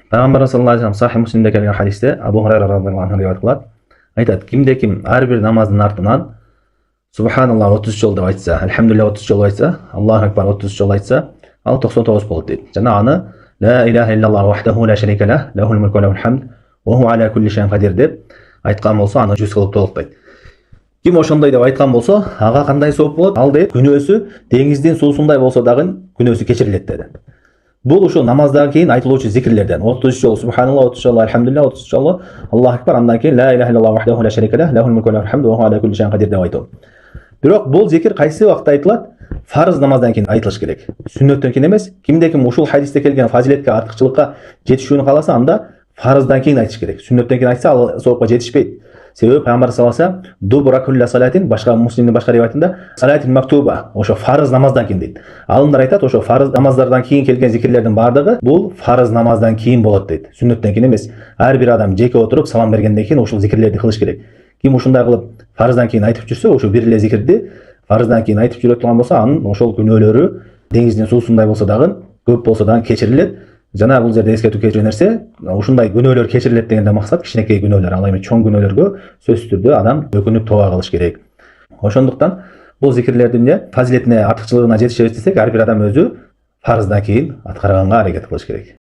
Пайгамбар саллаллаху алейхи вассалам Sahih Muslim'de kelgen hadiste Abu Hurayra radhiyallahu anh rivayet kılat. Aytat, kimde kim her bir namazın артынан Subhanallah 33 жол деп айтса, Elhamdülillah 33 жол айтса, Allahu Ekber 33 жол айтса, ал 99 болот дейт. Жана аны La ilahe illallah vahdehu la şerike leh, lehul mulku ve lehul hamd, ve hu ala kulli şeyin kadir деп айткан болсо, аны 100 кылып толуктайт. Ким ошондой деп айткан болсо, ага кандай сооп болот? Ал дейт, күнөөсү деңиздин суусундай болсо дагы күнөөсү кечирилет деди. Бұл ошо намаздан кейін айтылуучу зикирлерден 33 жолу Субханаллах, 33 жолу Элхамдулилlah, 33 жолу Аллаху Акбар, андан кейін Ла илаха илlallah вахдаху ла шарика лах, лахул мулку ва лахул хамду ва ху ала кулли шайин кадир деп айтуу. Бирок бул зикир кайсы убакта айтылат? Фарыз намаздан кейін айтылыш керек. Сүннөттөн кийин эмес. Кимде ким ушул хадисте келген фазилетке, артыкчылыкка жетишүүнү кааласа, анда фарыздан кейін айтыш керек. Сүннөттөн кейін айтса, ал соопко жетишпейт. Себеби пайгамбар саллаллаху алейхи вассалам дубра кулли салатин, башка муслимдин башка риваятында салатин мактуба, ошо фарыз намаздан кийин дейт. Алымдар айтат, ошо фарыз намаздардан кийин келген зикирлердин бардыгы бул фарыз намаздан кийин болот дейт. Сүннөттөн кийин эмес. Ар бир адам жеке отуруп салам бергенден кийин ошол зикирлерди кылыш керек. Ким ушундай кылып фарыздан кийин айтып жүрсө, ошо бир эле зикирди фарыздан кийин айтып жүрө турган болсо, анын ошол күнөөлөрү деңиздин суусундай болсо дагы, көп болсо дагы кечирилет. Жана бул жерде эскертүү керек нерсе, ушундай күнөөлөр кечирилет дегенде максат кичинекей күнөөлөр, ал эми чоң күнөөлөргө сөзсүз түрдө адам өкүнүп тооба кылыш керек. Ошондуктан бул зикирлердин фазилетине, артыкчылыгына жетише иштесек, ар бир адам өзү фарыздан кийин аткарганга аракет кылыш керек.